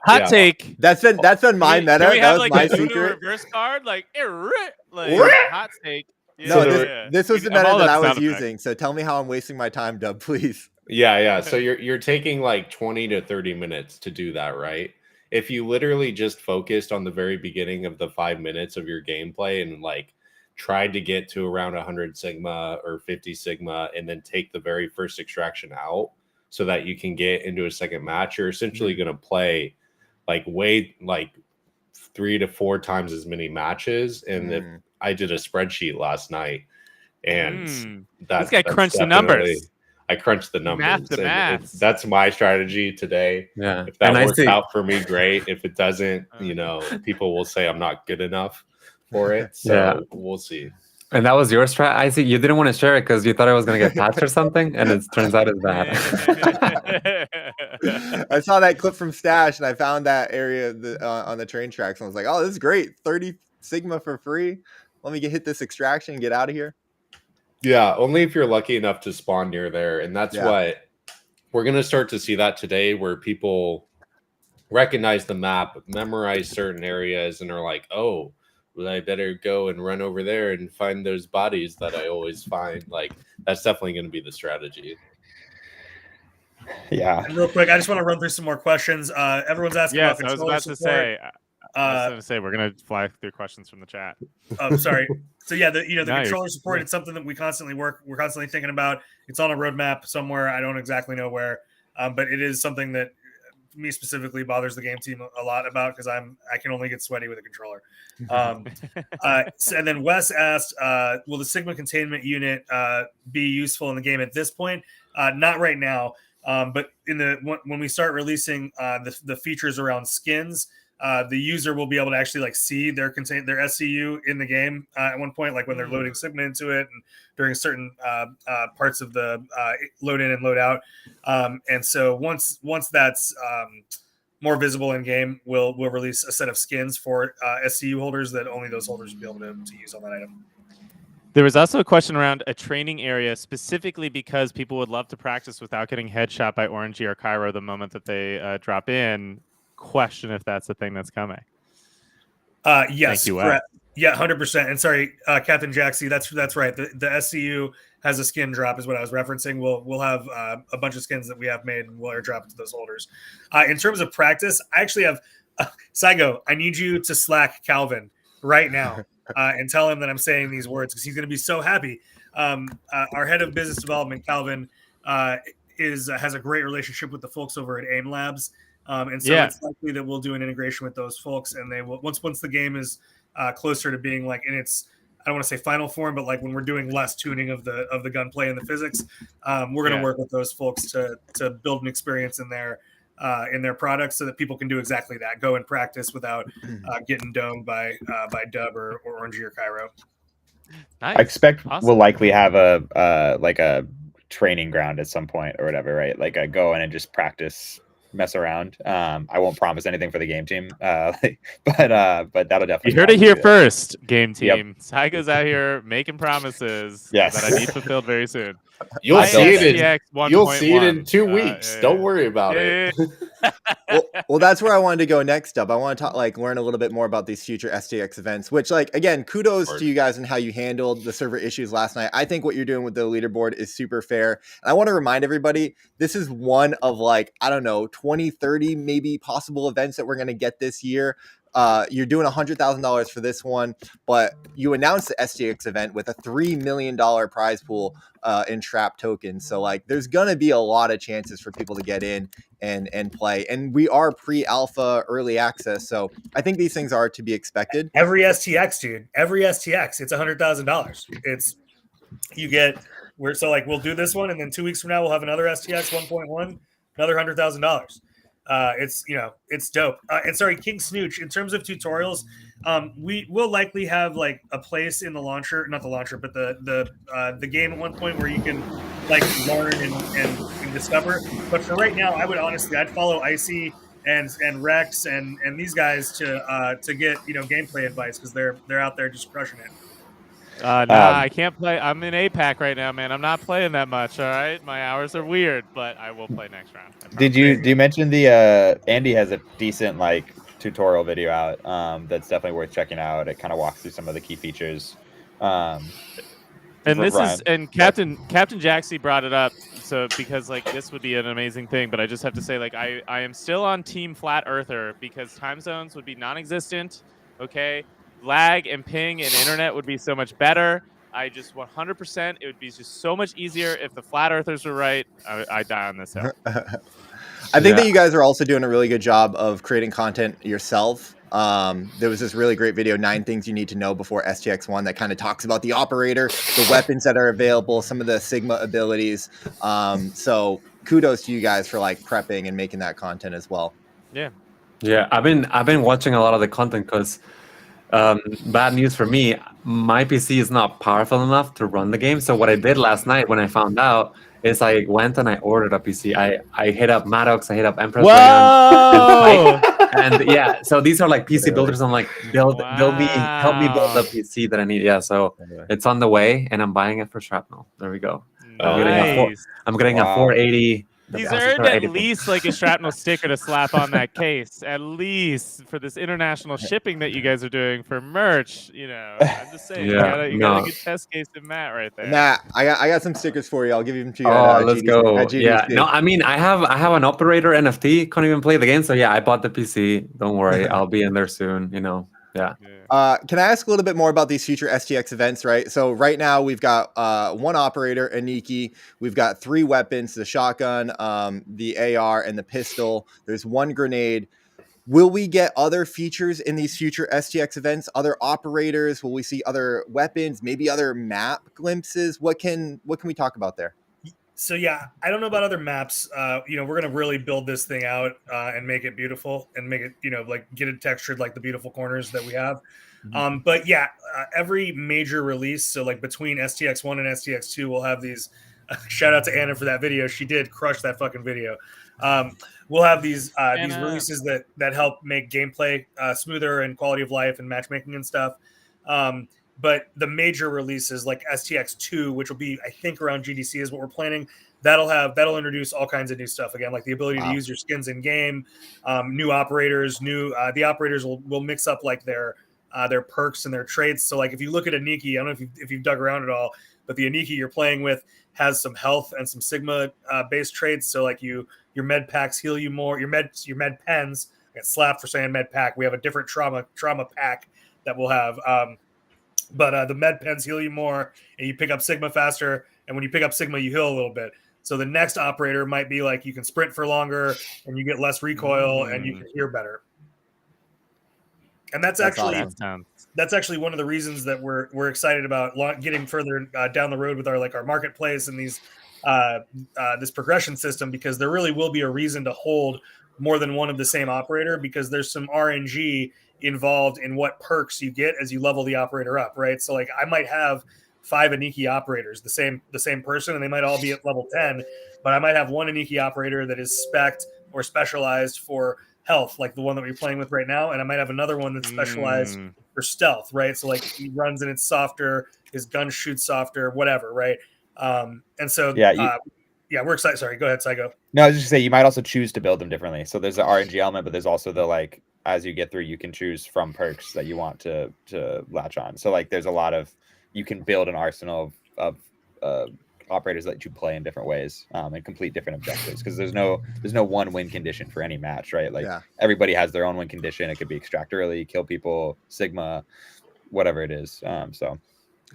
hot take. That's been my meta. Can we have that was like my a secret reverse card, like hot take. Yeah, this was the meta that I was using. So tell me how I'm wasting my time, Dub, please. Yeah. So you're taking like 20 to 30 minutes to do that, right? If you literally just focused on the very beginning of the 5 minutes of your gameplay and like tried to get to around 100 Sigma or 50 Sigma and then take the very first extraction out so that you can get into a second match, you're essentially going to play like way like 3 to 4 times as many matches. And if I did a spreadsheet last night, and this guy crunched the numbers. I crunched the numbers. Math. That's my strategy today. Yeah. If that works out for me, great. If it doesn't, people will say I'm not good enough for it. So we'll see. And that was your strat? I see. You didn't want to share it because you thought it was going to get patched or something, and it turns out it's bad. I saw that clip from Stash, and I found that area on the train tracks, and I was like, "Oh, this is great! 30 Sigma for free. Let me hit this extraction and get out of here." Yeah, only if you're lucky enough to spawn near there, and that's what we're going to start to see that today, where people recognize the map, memorize certain areas, and are like, "Oh, well, I better go and run over there and find those bodies that I always find." Like, that's definitely going to be the strategy. Yeah. And real quick, I just want to run through some more questions. Everyone's asking about controller support. I was going to say we're going to fly through questions from the chat. Oh, sorry. So yeah, the controller support. It's something that we're constantly thinking about. It's on a roadmap somewhere. I don't exactly know where, but it is something that me specifically bothers the game team a lot about, because I can only get sweaty with a controller. And then Wes asked, will the Sigma containment unit be useful in the game at this point? Not right now, but when we start releasing the features around skins, the user will be able to actually see their SCU in the game at one point, like when they're loading Sigma into it and during certain parts of the load in and load out. And so once that's more visible in game, we'll release a set of skins for SCU holders that only those holders will be able to use on that item. There was also a question around a training area, specifically because people would love to practice without getting headshot by Orangey or Cairo the moment that they drop in. Question if that's the thing that's coming. Yes, correct. Yeah, 100%. And sorry, Captain Jaxie, that's right. The SCU has a skin drop, is what I was referencing. We'll have a bunch of skins that we have made, and we'll airdrop it to those holders. In terms of practice, I actually have Saigo. I need you to Slack Calvin right now and tell him that I'm saying these words, because he's going to be so happy. Our head of business development, Calvin, has a great relationship with the folks over at AIM Labs. And so it's likely that we'll do an integration with those folks, and they will once the game is closer to being like in its, I don't want to say final form, but like when we're doing less tuning of the gunplay and the physics, we're going to work with those folks to build an experience in their products so that people can do exactly that, go and practice without getting domed by Dub or Orangey or Cairo. Nice. I expect we'll likely have a training ground at some point or whatever, right? Like go in and just practice, mess around. I won't promise anything for the game team, but that'll definitely. You heard it here first, game team. Saigo's out here making promises that I need fulfilled very soon. You'll see it in 2 weeks. Don't worry about it. Well, that's where I wanted to go next up. I want to learn a little bit more about these future STX events, which again, kudos to you guys and how you handled the server issues last night. I think what you're doing with the leaderboard is super fair. And I want to remind everybody, this is one of 20, 30 maybe possible events that we're going to get this year. You're doing $100,000 for this one, but you announced the STX event with a $3 million prize pool in Shrap tokens. So there's gonna be a lot of chances for people to get in and play. And we are pre-alpha early access, so I think these things are to be expected. Every STX, dude. Every STX, it's $100,000. It's we'll do this one, and then 2 weeks from now we'll have another STX 1.1, another $100,000. It's dope. And sorry, King Snooch, in terms of tutorials, we will likely have a place in the launcher, not the launcher, but the game at one point where you can learn and discover. But for right now, I'd follow Icy and Rex and these guys to get gameplay advice, because they're out there just crushing it. I can't play. I'm in APAC right now, man. I'm not playing that much. All right, my hours are weird, but I will play next round. Did you mention the Andy has a decent tutorial video out that's definitely worth checking out. It kind of walks through some of the key features. And Captain Jaxie brought it up, so because this would be an amazing thing, but I just have to say I am still on Team Flat Earther, because time zones would be non-existent. Okay. Lag and ping and internet would be so much better. I just 100%. It would be just so much easier if the flat earthers were right. I die on this hill. I think that you guys are also doing a really good job of creating content yourself. There was this really great video, 9 Things You Need to Know Before STX1, that kind of talks about the operator, the weapons that are available, some of the Sigma abilities. So kudos to you guys for like prepping and making that content as well. Yeah, I've been watching a lot of the content because bad news for me, my PC is not powerful enough to run the game. So what I did last night when I found out is I went and I ordered a PC. I hit up Maddox, I hit up Empress Whoa! and yeah, so these are like PC builders. I'm like, help me build the PC that I need. Yeah, so it's on the way, and I'm buying it for Shrapnel. There we go. Nice. I'm getting a 480. He's earned at least like a Shrapnel sticker to slap on that case, at least for this international shipping that you guys are doing for merch. You know, I'm just saying, you got a good test case in Matt right there. Matt, I got some stickers for you. I'll give them to you. Let's go. Yeah, no, I mean, I have an operator NFT. Can't even play the game. So yeah, I bought the PC. Don't worry, I'll be in there soon. You know. Yeah. Can I ask a little bit more about these future STX events, right? So right now we've got one operator, Aniki. We've got 3 weapons, the shotgun, the AR, and the pistol. There's 1 grenade. Will we get other features in these future STX events? Other operators? Will we see other weapons? Maybe other map glimpses? What can we talk about there? So yeah, I don't know about other maps. We're gonna really build this thing out and make it beautiful and make it, like get it textured like the beautiful corners that we have. But yeah, every major release, so like between STX1 and STX2, we'll have these. Shout out to Anna for that video. She did crush that fucking video. We'll have these releases that help make gameplay smoother and quality of life and matchmaking and stuff. But the major releases like STX2, which will be, I think, around GDC is what we're planning. That'll introduce all kinds of new stuff again, like the ability to use your skins in game, new operators, the operators will mix up like their perks and their traits. So like if you look at Aniki, I don't know if you've dug around at all, but the Aniki you're playing with has some health and some Sigma based traits. So like your med packs heal you more. Your med pens. I got slapped for saying med pack. We have a different trauma pack that we'll have. But the med pens heal you more, and you pick up Sigma faster. And when you pick up Sigma, you heal a little bit. So the next operator might be like you can sprint for longer, and you get less recoil, and you can hear better. And that's actually one of the reasons that we're excited about getting further down the road with our marketplace and these this progression system, because there really will be a reason to hold more than one of the same operator, because there's some RNG involved in what perks you get as you level the operator up, right? So like I might have 5 Aniki operators, the same person, and they might all be at level 10, but I might have one Aniki operator that is spec'd or specialized for health, like the one that we're playing with right now, and I might have another one that's specialized for stealth, right? So like he runs and it's softer, his gun shoots softer, whatever, right? And so we're excited. Sorry, go ahead, Saigo. No, I was just gonna say you might also choose to build them differently. So there's the RNG element, but there's also the like as you get through, you can choose from perks that you want to latch on. So like there's a lot of you can build an arsenal of operators that you play in different ways and complete different objectives, because there's no one win condition for any match, right? Like everybody has their own win condition. It could be extract early, kill people, Sigma, whatever it is. So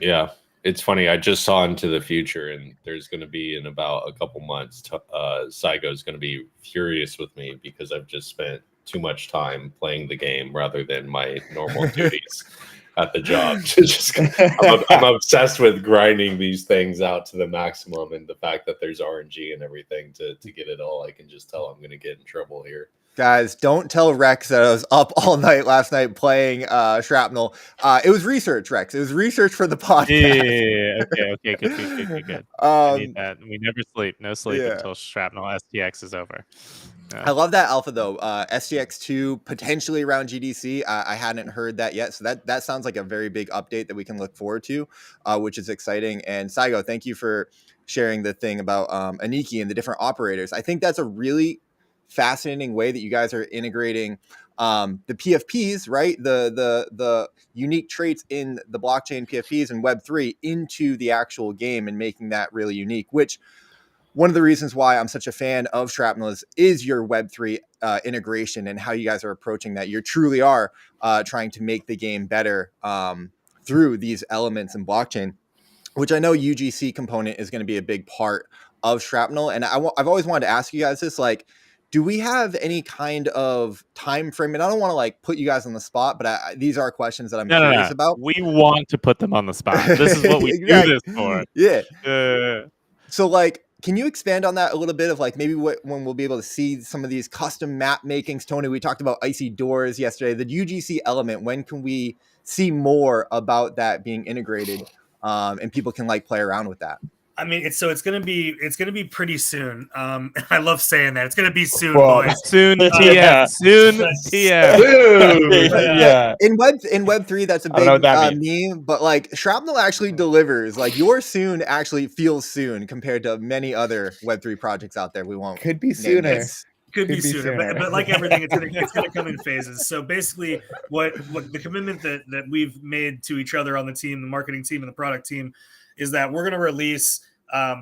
yeah, it's funny. I just saw Into the Future, and there's going to be in about a couple months. Saigo is going to be furious with me because I've just spent too much time playing the game rather than my normal duties at the job. I'm obsessed with grinding these things out to the maximum, and the fact that there's RNG and everything to get it all, I can just tell I'm going to get in trouble here. Guys, don't tell Rex that I was up all night last night playing Shrapnel. It was research, Rex. It was research for the podcast. Yeah. Okay. Good. I need that. We never sleep. No sleep until Shrapnel STX is over. I love that alpha though. STX2 potentially around GDC. I hadn't heard that yet, so that sounds like a very big update that we can look forward to, which is exciting. And Saigo, thank you for sharing the thing about Aniki and the different operators. I think that's a really fascinating way that you guys are integrating the PFPs, right? The unique traits in the blockchain PFPs and Web3 into the actual game and making that really unique, which one of the reasons why I'm such a fan of Shrapnel is your Web3 integration and how you guys are approaching that. You truly are trying to make the game better through these elements in blockchain, which I know UGC component is going to be a big part of Shrapnel. And I've always wanted to ask you guys this, like, do we have any kind of time frame? And I don't want to like put you guys on the spot, but these are questions that I'm curious about. We want to put them on the spot. This is what we do this for. Yeah. Uh, So like, can you expand on that a little bit of like maybe when we'll be able to see some of these custom map makings? Tony, we talked about icy doors yesterday, the UGC element. When can we see more about that being integrated and people can like play around with that? I mean, it's gonna be pretty soon. I love saying that. It's gonna be soon, Well, boys. soon TM. Yeah. Soon TM. Yeah. In Web3, that's a I don't know what big that means. meme, but like Shrapnel actually delivers. Like your soon actually feels soon compared to many other Web3 projects out there. We won't Could be name sooner. names. Could be sooner. But like everything, it's gonna come in phases. So basically, what the commitment that we've made to each other on the team, the marketing team and the product team, is that we're gonna release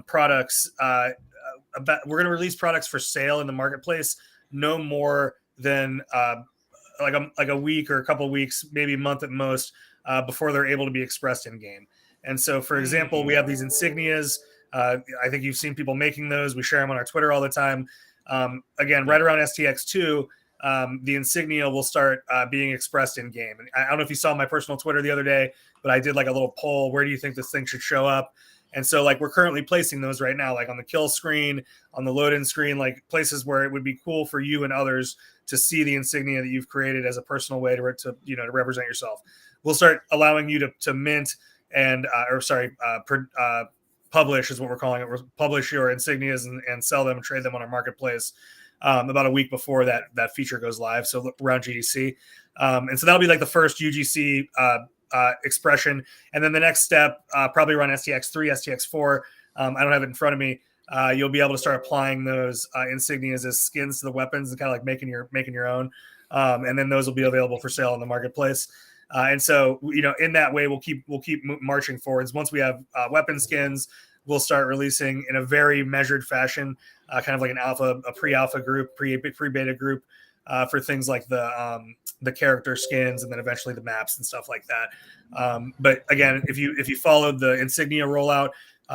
products. We're gonna release products for sale in the marketplace no more than like a week or a couple of weeks, maybe a month at most, before they're able to be expressed in game. And so, for example, we have these insignias. I think you've seen people making those. We share them on our Twitter all the time. Again, right around STX2, the insignia will start being expressed in game. And I don't know if you saw my personal Twitter the other day, but I did like a little poll. Where do you think this thing should show up? And so like we're currently placing those right now, like on the kill screen, on the load-in screen, like places where it would be cool for you and others to see the insignia that you've created as a personal way to represent yourself. We'll start allowing you to mint and publish is what we're calling it. We'll publish your insignias and sell them and trade them on our marketplace about a week before that feature goes live. So around GDC. And so that'll be like the first UGC expression. And then the next step, probably around STX3, STX4. I don't have it in front of me. You'll be able to start applying those insignias as skins to the weapons and kind of like making your own. And then those will be available for sale in the marketplace. And so, in that way, we'll keep marching forwards. Once we have weapon skins, we'll start releasing in a very measured fashion, kind of like a pre-alpha group, pre-beta group for things like the character skins, and then eventually the maps and stuff like that. But again, if you followed the insignia rollout,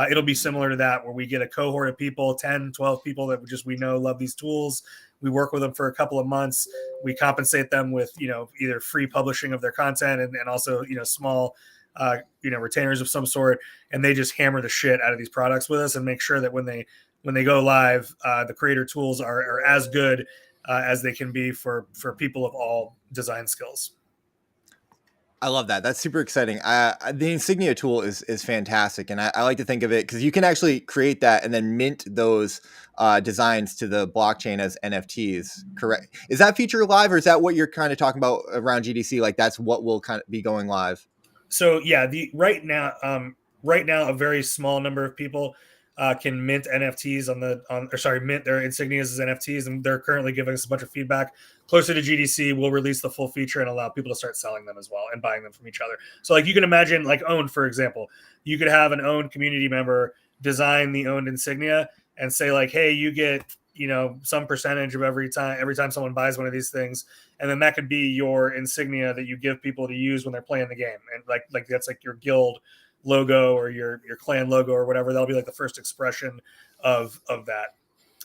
it'll be similar to that, where we get a cohort of people, 10, 12 people that we know love these tools. We work with them for a couple of months. We compensate them with, either free publishing of their content and also, small, retainers of some sort. And they just hammer the shit out of these products with us and make sure that when they go live, the creator tools are as good as they can be for people of all design skills. I love that. That's super exciting. The insignia tool is fantastic. And I like to think of it because you can actually create that and then mint those designs to the blockchain as NFTs. Correct. Is that feature live, or is that what you're kind of talking about around GDC? Like that's what will kind of be going live? So yeah, right now, a very small number of people can mint NFTs mint their insignias as NFTs, and they're currently giving us a bunch of feedback. Closer to GDC, we'll release the full feature and allow people to start selling them as well and buying them from each other. So like you can imagine, like Owned, for example, you could have an Owned community member design the Owned insignia and say like, hey, you get some percentage of every time someone buys one of these things, and then that could be your insignia that you give people to use when they're playing the game, and like that's like your guild logo or your clan logo or whatever. That'll be like the first expression of that.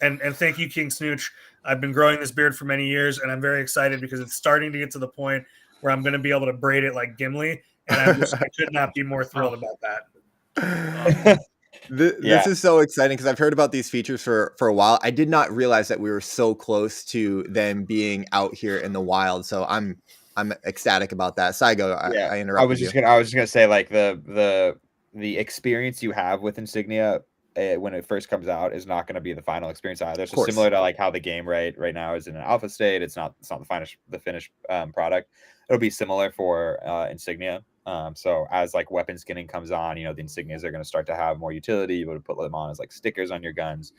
And thank you, King Snooch. I've been growing this beard for many years, and I'm very excited because it's starting to get to the point where I'm going to be able to braid it like Gimli, and I could not be more thrilled about that. This is so exciting because I've heard about these features for a while. I did not realize that we were so close to them being out here in the wild. So I'm ecstatic about that. Saigo, I interrupted I was just gonna say, like the experience you have with insignia when it first comes out is not going to be the final experience either. So similar to like how the game right now is in an alpha state, it's not the finished product. It'll be similar for insignia. So as like weapon skinning comes on, the insignias are going to start to have more utility. You would put them on as like stickers on your guns.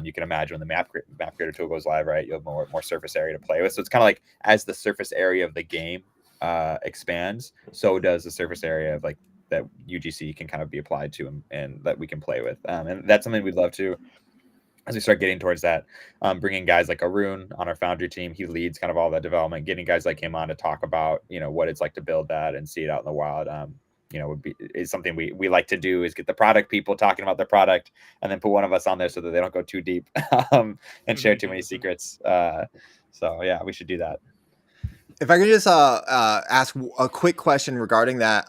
You can imagine when the map creator tool goes live, right? You have more surface area to play with. So it's kind of like as the surface area of the game expands, so does the surface area of like that UGC can kind of be applied to and that we can play with. And that's something we'd love to, as we start getting towards that, bringing guys like Arun on our Foundry team. He leads kind of all that development, getting guys like him on to talk about, what it's like to build that and see it out in the wild. is something we like to do, is get the product people talking about their product, and then put one of us on there so that they don't go too deep and share too many secrets. So yeah, we should do that. If I could just ask a quick question regarding that,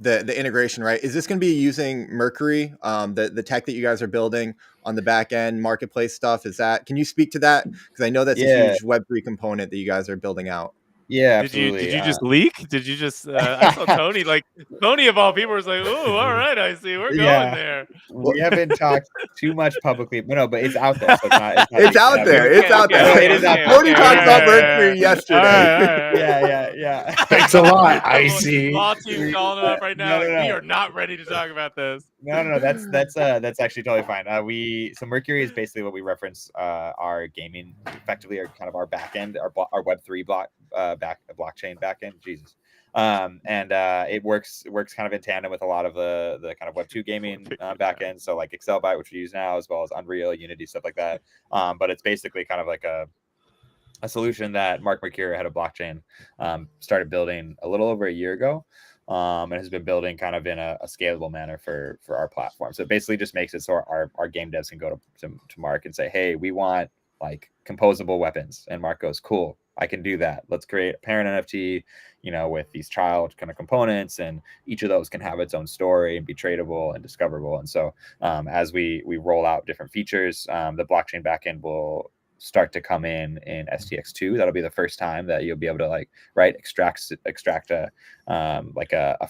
the integration, right? Is this going to be using Mercury, the tech that you guys are building on the back end marketplace stuff? Can you speak to that? Because I know that's a huge Web3 component that you guys are building out. Yeah, Did you just leak? Did you just? I saw Tony. Tony of all people was like, "Oh, all right, I see. We're going there." We haven't talked too much publicly, but it's out there. So it's out there. It's out there. It is out there. Tony talked about Mercury yesterday. Yeah. Thanks a lot. I see. Law team calling up right now. No. We are not ready to talk about this. No. That's actually totally fine. So Mercury is basically what we reference our gaming, effectively, our kind of our backend, our Web3 blockchain backend. Jesus. And it works kind of in tandem with a lot of the kind of Web2 gaming backend. So like Excelbyte, which we use now, as well as Unreal, Unity, stuff like that. But it's basically kind of like a solution that Mark Mercure, head of blockchain, started building a little over a year ago. And has been building kind of in a scalable manner for our platform. So it basically just makes it so our game devs can go to Mark and say, hey, we want like composable weapons. And Mark goes, cool, I can do that. Let's create a parent NFT, with these child kind of components, and each of those can have its own story and be tradable and discoverable. And so as we roll out different features, the blockchain backend will start to come in STX2. That'll be the first time that you'll be able to extract a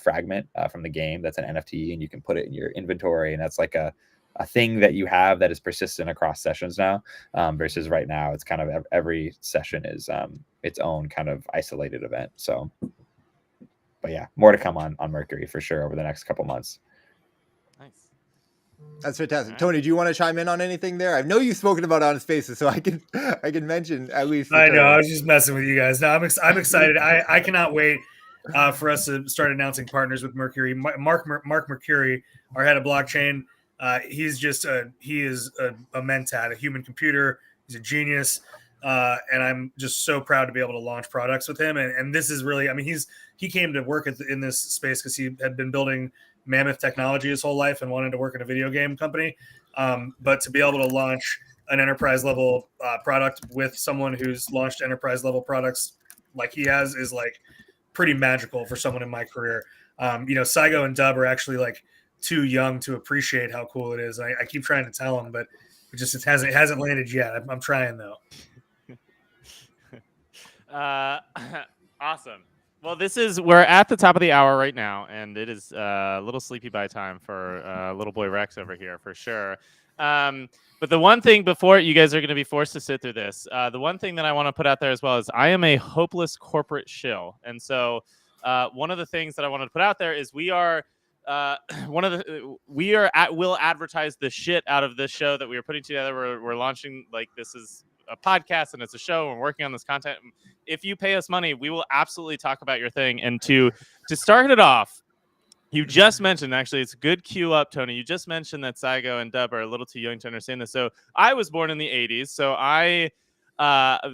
fragment from the game that's an NFT, and you can put it in your inventory, and that's like a thing that you have that is persistent across sessions now, versus right now it's kind of every session is its own kind of isolated event. So, but yeah, more to come on Mercury for sure over the next couple months. Nice. That's fantastic. Right. Tony, do you want to chime in on anything there? I know you've spoken about Honest Spaces, so I can mention at least. I know. I was just messing with you guys. No, I'm excited. I cannot wait for us to start announcing partners with Mercury. Mark Mercury, our head of blockchain, he's just he is a mentat, a human computer. He's a genius, and I'm just so proud to be able to launch products with him. And this is really, he came to work in this space because he had been building mammoth technology his whole life and wanted to work in a video game company. But to be able to launch an enterprise level product with someone who's launched enterprise level products like he has is like pretty magical for someone in my career. Saigo and Dub are actually like too young to appreciate how cool it is. I keep trying to tell them, but it hasn't landed yet. I'm trying though. Awesome. Well, we're at the top of the hour right now, and it is a little sleepy by time for little boy Rex over here for sure. But the one thing before you guys are going to be forced to sit through this, the one thing that I want to put out there as well is I am a hopeless corporate shill. And so one of the things that I wanted to put out there is we'll advertise the shit out of this show that we are putting together. We're launching, this is a podcast and it's a show. We're working on this content. If you pay us money, we will absolutely talk about your thing. And to start it off, you just mentioned, actually, it's a good cue up, Tony. You just mentioned that Saigo and Dub are a little too young to understand this. So I was born in the 80s. So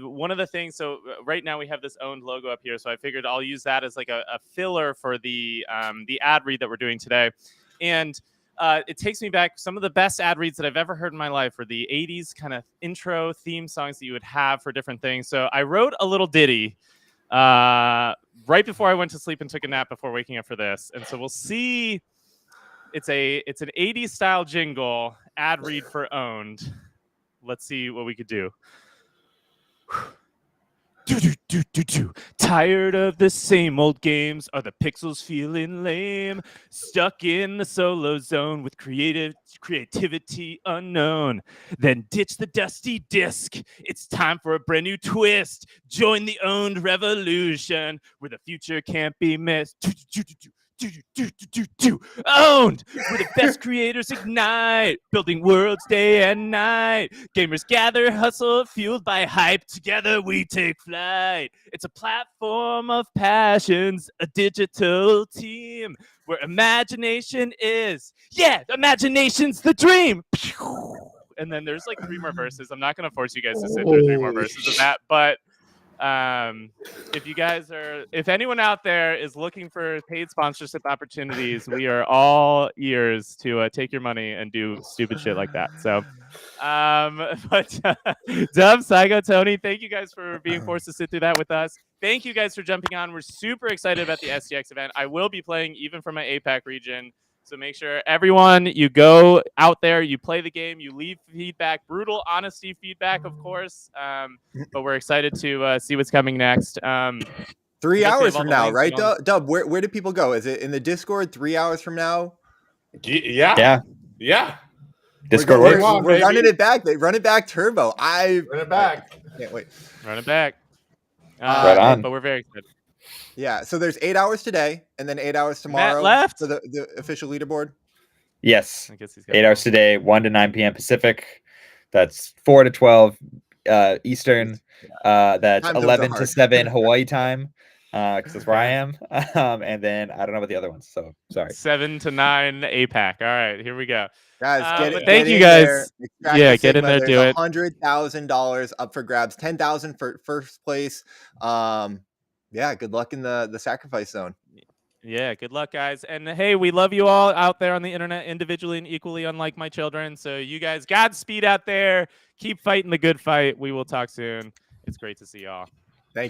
one of the things, so right now we have this owned logo up here. So I figured I'll use that as like a filler for the ad read that we're doing today. And it takes me back. Some of the best ad reads that I've ever heard in my life were the 80s kind of intro theme songs that you would have for different things. So I wrote a little ditty right before I went to sleep and took a nap before waking up for this. And so we'll see. It's an 80s style jingle ad read for owned. Let's see what we could do. Tired of the same old games? Are the pixels feeling lame? Stuck in the solo zone with creativity unknown? Then ditch the dusty disc. It's time for a brand new twist. Join the owned revolution where the future can't be missed. Owned, where the best creators ignite, building worlds day and night. Gamers gather, hustle, fueled by hype. Together we take flight. It's a platform of passions, a digital team where imagination is. Yeah, imagination's the dream. And then there's like 3 more verses. I'm not going to force you guys to sit through 3 more verses of that, but If you guys are, if anyone out there is looking for paid sponsorship opportunities, we are all ears to take your money and do stupid shit like that. So, but Dub, Saigo, Tony, thank you guys for being forced to sit through that with us. Thank you guys for jumping on. We're super excited about the STX event. I will be playing even from my APAC region. So make sure everyone, you go out there, you play the game, you leave feedback, brutal honesty feedback, of course. But we're excited to see what's coming next. 3 guess we hours have all from the now, links right, and all Dub? Where do people go? Is it in the Discord? 3 hours from now? Yeah. Discord we're, works. we're running it back. They run it back turbo. Run it back. Can't wait. Run it back. Right on. But we're very excited. Yeah. So there's 8 hours today, and then 8 hours tomorrow left? for the official leaderboard. Yes. I guess he's got 8 hours today, 1 to 9 p.m. Pacific. That's 4 to 12 Eastern. That's Time zones 11 are to hard. 7 Hawaii time. Because that's where I am. And then I don't know about the other ones. So sorry. 7 to 9 APAC. All right, here we go. Guys, but thank you guys. Yeah, get in there, do it. $100,000 up for grabs. 10,000 for first place. Yeah, good luck in the sacrifice zone. Yeah, good luck, guys. And hey, we love you all out there on the internet, individually and equally, unlike my children. So you guys, Godspeed out there. Keep fighting the good fight. We will talk soon. It's great to see y'all.